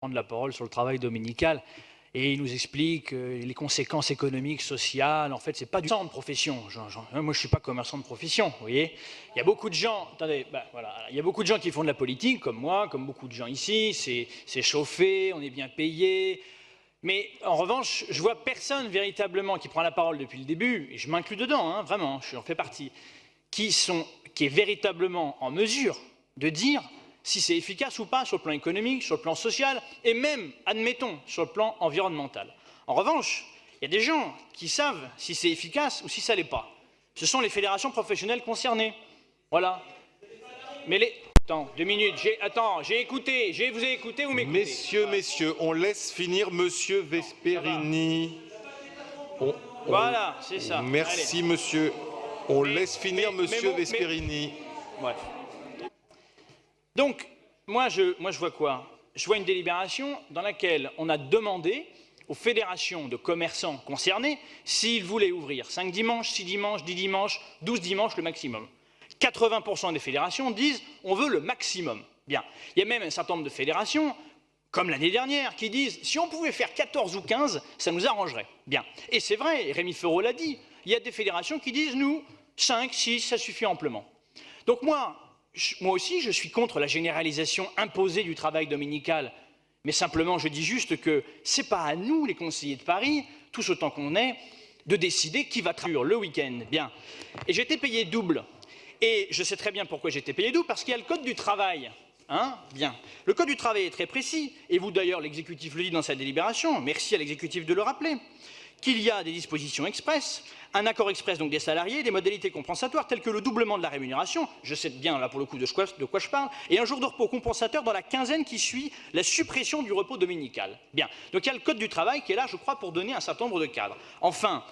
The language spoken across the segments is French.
prendre la parole sur le travail dominical et il nous explique les conséquences économiques, sociales. En fait, c'est pas du sang de profession. Moi, je suis pas commerçant de profession, vous voyez. Il y a beaucoup de gens, attendez, voilà, il y a beaucoup de gens qui font de la politique, comme moi, comme beaucoup de gens ici. C'est chauffé, on est bien payé. Mais en revanche, je vois personne véritablement qui prend la parole depuis le début, et je m'inclus dedans, hein, vraiment, j'en fais partie, qui est véritablement en mesure de dire si c'est efficace ou pas sur le plan économique, sur le plan social, et même, admettons, sur le plan environnemental. En revanche, il y a des gens qui savent si c'est efficace ou si ça ne l'est pas. Ce sont les fédérations professionnelles concernées. Voilà. Mais les... Attends, 2 minutes. J'ai écouté. Vous avez écouté ou m'écoutez? Messieurs, on laisse finir Monsieur Vesperini. Voilà, c'est ça. Merci, allez. Monsieur. On laisse finir Monsieur Vesperini. Bref. Donc, moi, je vois quoi? Je vois une délibération dans laquelle on a demandé aux fédérations de commerçants concernés s'ils voulaient ouvrir 5 dimanches, 6 dimanches, 10 dimanches, 12 dimanches le maximum. 80% des fédérations disent on veut le maximum. Bien. Il y a même un certain nombre de fédérations, comme l'année dernière, qui disent si on pouvait faire 14 ou 15, ça nous arrangerait. Bien. Et c'est vrai, Rémi Ferraud l'a dit, il y a des fédérations qui disent nous, 5, 6, ça suffit amplement. Donc moi aussi, je suis contre la généralisation imposée du travail dominical. Mais simplement, je dis juste que ce n'est pas à nous, les conseillers de Paris, tous autant qu'on est, de décider qui va travailler le week-end. Bien. Et j'étais payé double. Et je sais très bien pourquoi j'étais payé double, parce qu'il y a le Code du travail. Hein? Bien. Le Code du travail est très précis, et vous d'ailleurs, l'exécutif le dit dans sa délibération, merci à l'exécutif de le rappeler, qu'il y a des dispositions expresses, un accord express donc des salariés, des modalités compensatoires telles que le doublement de la rémunération, je sais bien là pour le coup de quoi je parle, et un jour de repos compensateur dans la quinzaine qui suit la suppression du repos dominical. Bien, donc il y a le Code du travail qui est là, je crois, pour donner un certain nombre de cadres. Enfin,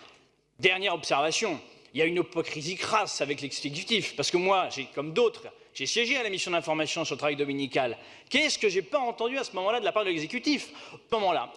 dernière observation, il y a une hypocrisie crasse avec l'exécutif, parce que moi, comme d'autres, j'ai siégé à la mission d'information sur le travail dominical. Qu'est-ce que je n'ai pas entendu à ce moment-là de la part de l'exécutif?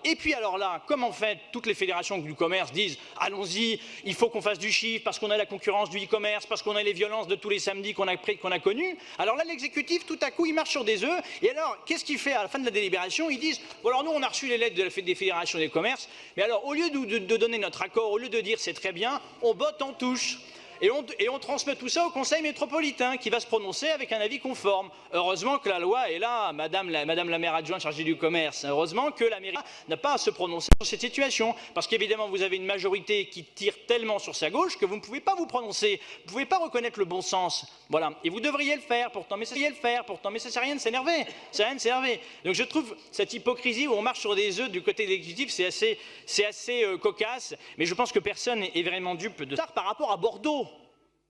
Et puis alors là, comme en fait toutes les fédérations du commerce disent allons-y, il faut qu'on fasse du chiffre parce qu'on a la concurrence du e-commerce, parce qu'on a les violences de tous les samedis qu'on a connues. Alors là, l'exécutif, tout à coup, il marche sur des œufs. Et alors, qu'est-ce qu'il fait à la fin de la délibération? Ils disent bon alors nous, on a reçu les lettres des fédérations des commerces, mais alors au lieu de donner notre accord, au lieu de dire c'est très bien, on botte en touche. Et on transmet tout ça au Conseil métropolitain qui va se prononcer avec un avis conforme. Heureusement que la loi est là, madame la maire adjointe chargée du commerce. Heureusement que la mairie n'a pas à se prononcer sur cette situation. Parce qu'évidemment, vous avez une majorité qui tire tellement sur sa gauche que vous ne pouvez pas vous prononcer. Vous ne pouvez pas reconnaître le bon sens. Voilà. Et vous devriez le faire pourtant. Mais ça ne sert à rien de s'énerver. Ça sert à rien de s'énerver. Donc je trouve cette hypocrisie où on marche sur des œufs du côté de l'exécutif, c'est assez cocasse. Mais je pense que personne n'est vraiment dupe de ça par rapport à Bordeaux.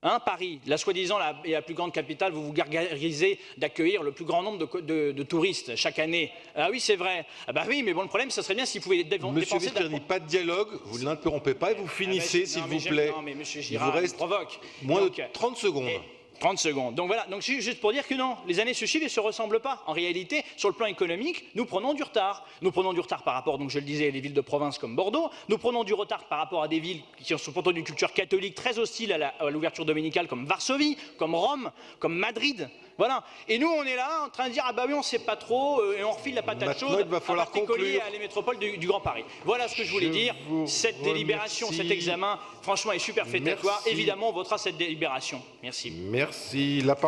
Hein, Paris, la soi-disant la plus grande capitale, vous vous gargarisez d'accueillir le plus grand nombre de touristes chaque année. Ah oui, c'est vrai. Ah bah oui, mais bon, le problème, ce serait bien s'ils pouvaient dépenser... Monsieur Vesperini, pas de dialogue, vous ne l'interrompez pas et vous finissez, s'il vous plaît. Non, mais monsieur Girard, il vous reste provoque. Moins de 30 secondes. 30 secondes. Donc voilà, donc juste pour dire que non, les années se suivent et ne se ressemblent pas. En réalité, sur le plan économique, nous prenons du retard. Nous prenons du retard par rapport, donc je le disais, à des villes de province comme Bordeaux. Nous prenons du retard par rapport à des villes qui sont pourtant d'une culture catholique très hostile à l'ouverture dominicale, comme Varsovie, comme Rome, comme Madrid. Voilà. Et nous, on est là en train de dire ah bah oui, on ne sait pas trop, et on refile la patate chaude à particulier à les métropoles du Grand Paris. Voilà ce que je voulais dire. Cette délibération, cet examen, franchement, est superfétatoire. Évidemment, on votera cette délibération. Merci. Merci.